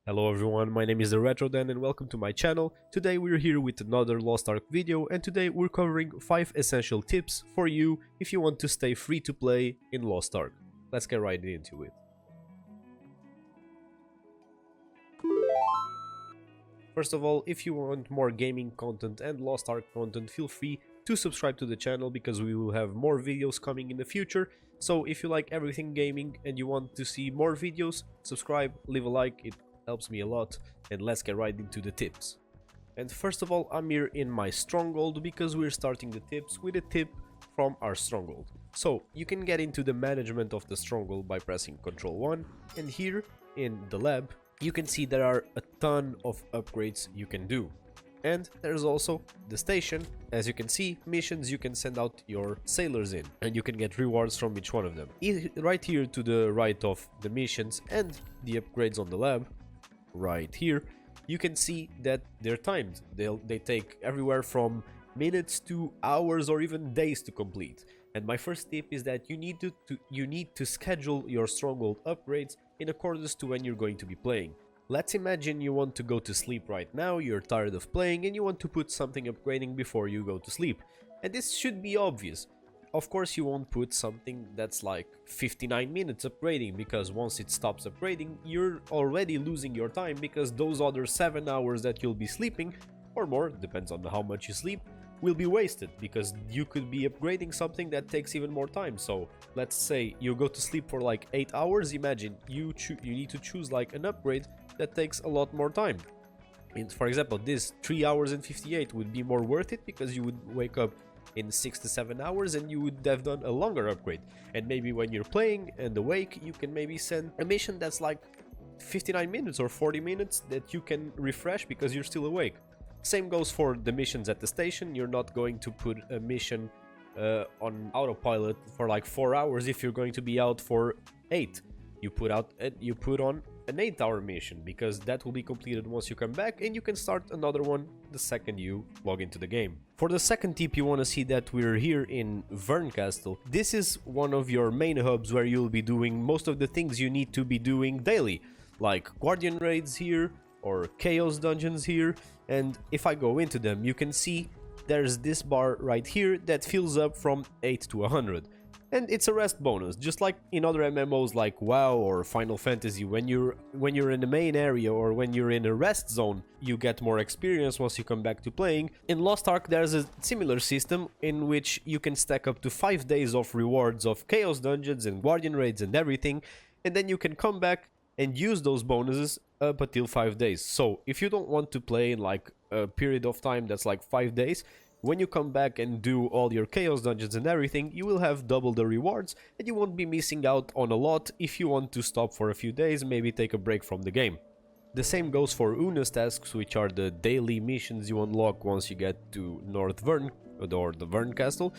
Hello everyone, my name is the RetroDan and welcome to my channel. Today we're here with another Lost Ark video, and today we're covering 5 essential tips for you if you want to stay free to play in Lost Ark. Let's get right into it. First of all, if you want more gaming content and Lost Ark content, feel free to subscribe to the channel because we will have more videos coming in the future. So if you like everything gaming and you want to see more videos, subscribe, leave a like, it helps me a lot, and let's get right into the tips. And first of all, I'm here in my stronghold because we're starting the tips with a tip from our stronghold. So you can get into the management of the stronghold by pressing Ctrl 1, and here in the lab you can see there are a ton of upgrades you can do. And there's also the station. As you can see, missions you can send out your sailors in, and you can get rewards from each one of them. Right here to the right of the missions and the upgrades on the lab, right here, you can see that they're timed. They take everywhere from minutes to hours or even days to complete. And my first tip is that you need to schedule your stronghold upgrades in accordance to when you're going to be playing. Let's imagine you want to go to sleep right now, you're tired of playing and you want to put something upgrading before you go to sleep. And this should be obvious. Of course you won't put something that's like 59 minutes upgrading, because once it stops upgrading you're already losing your time, because those other 7 hours that you'll be sleeping, or more, depends on how much you sleep, will be wasted, because you could be upgrading something that takes even more time. So let's say you go to sleep for like 8 hours, imagine you need to choose like an upgrade that takes a lot more time. And for example, this 3 hours and 58 would be more worth it, because you would wake up in 6 to 7 hours and you would have done a longer upgrade. And maybe when you're playing and awake, you can maybe send a mission that's like 59 minutes or 40 minutes that you can refresh because you're still awake. Same goes for the missions at the station. You're not going to put a mission on autopilot for like 4 hours if you're going to be out for 8. You put on an 8-hour mission, because that will be completed once you come back, and you can start another one the second you log into the game. For the second tip, you want to see that we're here in Verncastle. This is one of your main hubs where you'll be doing most of the things you need to be doing daily, like Guardian raids here or Chaos dungeons here. And if I go into them, you can see there's this bar right here that fills up from 8 to 100. And it's a rest bonus, just like in other MMOs like WoW or Final Fantasy. When you're in the main area or when you're in a rest zone, you get more experience once you come back to playing. In Lost Ark there's a similar system in which you can stack up to 5 days of rewards of Chaos dungeons and Guardian raids and everything, and then you can come back and use those bonuses up until 5 days. So if you don't want to play in like a period of time that's like 5 days, when you come back and do all your Chaos dungeons and everything, you will have double the rewards, and you won't be missing out on a lot if you want to stop for a few days, maybe take a break from the game. The same goes for Una's tasks, which are the daily missions you unlock once you get to North Vern, or the Verncastle,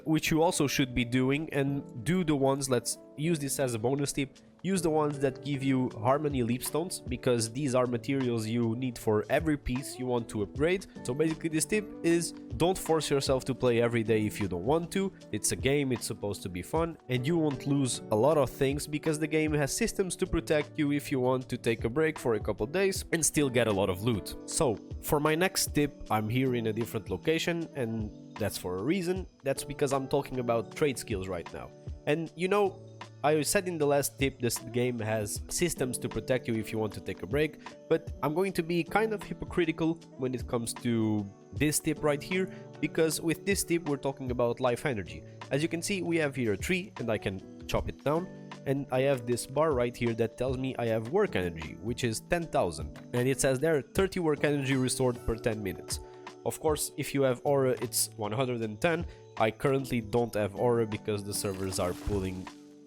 which you also should be doing, and do the ones, let's use this as a bonus tip, use the ones that give you Harmony Leapstones, because these are materials you need for every piece you want to upgrade. So basically this tip is, don't force yourself to play every day if you don't want to. It's a game, it's supposed to be fun, and you won't lose a lot of things because the game has systems to protect you if you want to take a break for a couple days and still get a lot of loot. So for my next tip, I'm here in a different location, and that's for a reason. That's because I'm talking about trade skills right now. And you know, I said in the last tip this game has systems to protect you if you want to take a break, but I'm going to be kind of hypocritical when it comes to this tip right here, because with this tip we're talking about life energy. As you can see, we have here a tree and I can chop it down, and I have this bar right here that tells me I have work energy, which is 10,000, and it says there 30 work energy restored per 10 minutes. Of course, if you have aura, it's 110. I currently don't have aura because the servers are pulling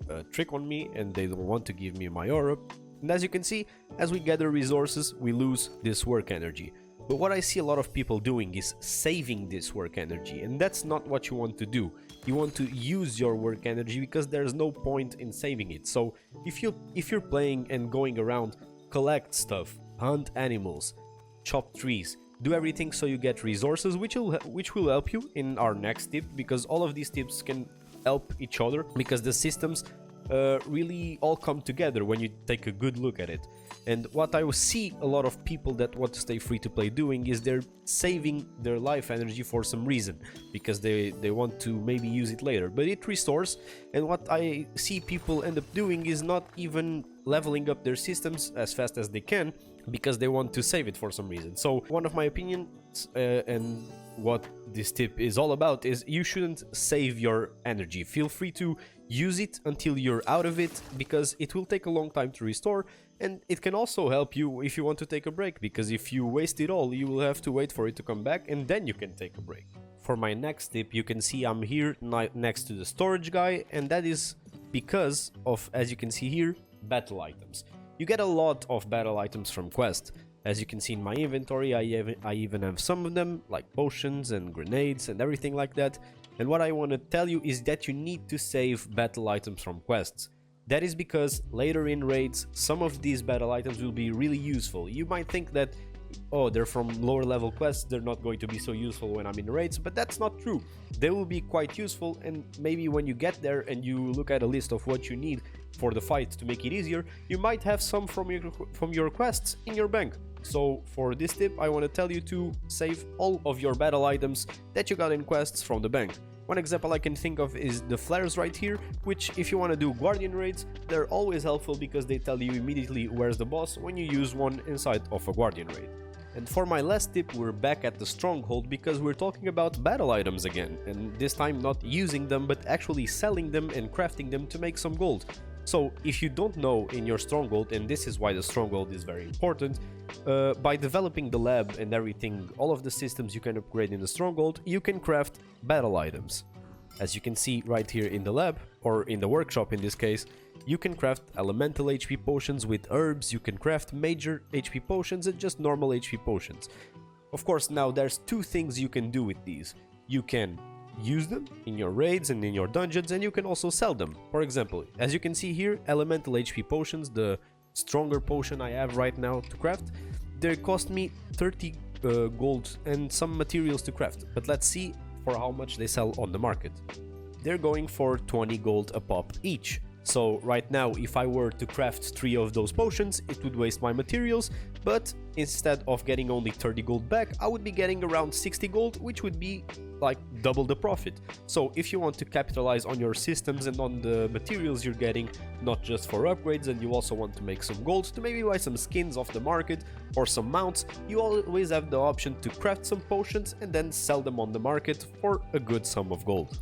a trick on me and they don't want to give me my aura. And as you can see, as we gather resources, we lose this work energy. But what I see a lot of people doing is saving this work energy, and that's not what you want to do. You want to use your work energy because there's no point in saving it. So if you're playing and going around, collect stuff, hunt animals, chop trees, do everything so you get resources, which will help you in our next tip, because all of these tips can help each other, because the systems really all come together when you take a good look at it. And what I see a lot of people that want to stay free to play doing is they're saving their life energy for some reason, because they want to maybe use it later, but it restores. And what I see people end up doing is not even leveling up their systems as fast as they can, because they want to save it for some reason. So one of my opinions, and what this tip is all about, is you shouldn't save your energy. Feel free to use it until you're out of it, because it will take a long time to restore. And it can also help you if you want to take a break, because if you waste it all, you will have to wait for it to come back, and then you can take a break. For my next tip, you can see I'm here next to the storage guy, and that is because of, as you can see here, battle items. You get a lot of battle items from Quest. As you can see in my inventory, I even have some of them, like potions and grenades and everything like that. And what I want to tell you is that you need to save battle items from quests. That is because later in raids, some of these battle items will be really useful. You might think that, oh, they're from lower level quests, they're not going to be so useful when I'm in raids, but that's not true. They will be quite useful, and maybe when you get there and you look at a list of what you need for the fight to make it easier, you might have some from your quests in your bank. So for this tip, I want to tell you to save all of your battle items that you got in quests from the bank. One example I can think of is the flares right here, which if you want to do guardian raids, they're always helpful because they tell you immediately where's the boss when you use one inside of a guardian raid. And for my last tip, we're back at the stronghold because we're talking about battle items again, and this time not using them but actually selling them and crafting them to make some gold. So if you don't know in your stronghold, and this is why the stronghold is very important, by developing the lab and everything, all of the systems you can upgrade in the stronghold, you can craft battle items. As you can see right here in the lab, or in the workshop in this case, you can craft elemental HP potions with herbs, you can craft major HP potions and just normal HP potions. Of course, now there's two things you can do with these. You can use them in your raids and in your dungeons, and you can also sell them. For example, as you can see here, elemental HP potions, the stronger potion I have right now to craft, they cost me 30 gold and some materials to craft. But let's see for how much they sell on the market. They're going for 20 gold a pop each. So right now, if I were to craft 3 of those potions, it would waste my materials, but instead of getting only 30 gold back, I would be getting around 60 gold, which would be like double the profit. So if you want to capitalize on your systems and on the materials you're getting, not just for upgrades, and you also want to make some gold to maybe buy some skins off the market or some mounts, you always have the option to craft some potions and then sell them on the market for a good sum of gold.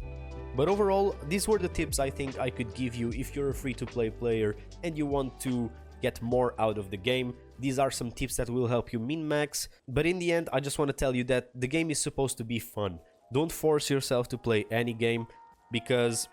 But overall, these were the tips I think I could give you if you're a free-to-play player and you want to get more out of the game. These are some tips that will help you min-max, but in the end I just want to tell you that the game is supposed to be fun. Don't force yourself to play any game, because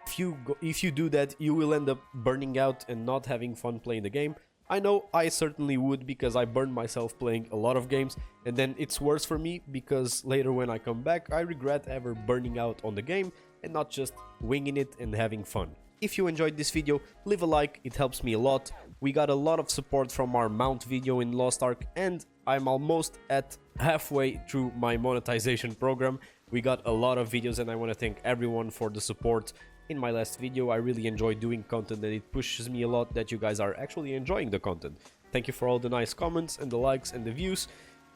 if you do that, you will end up burning out and not having fun playing the game. I know I certainly would, because I burned myself playing a lot of games, and then it's worse for me because later when I come back I regret ever burning out on the game and not just winging it and having fun. If you enjoyed this video, leave a like, it helps me a lot. We got a lot of support from our mount video in Lost Ark, and I'm almost at halfway through my monetization program. We got a lot of videos and I want to thank everyone for the support in my last video. I really enjoy doing content and it pushes me a lot that you guys are actually enjoying the content. Thank you for all the nice comments and the likes and the views.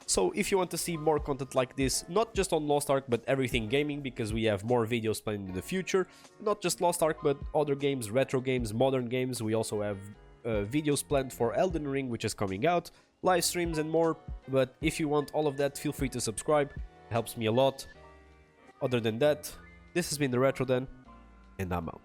So if you want to see more content like this, not just on Lost Ark but everything gaming, because we have more videos planned in the future, not just Lost Ark but other games, retro games, modern games. We also have videos planned for Elden Ring, which is coming out, live streams and more. But if you want all of that, feel free to subscribe, it helps me a lot. Other than that, this has been the Retro Den, and I'm out.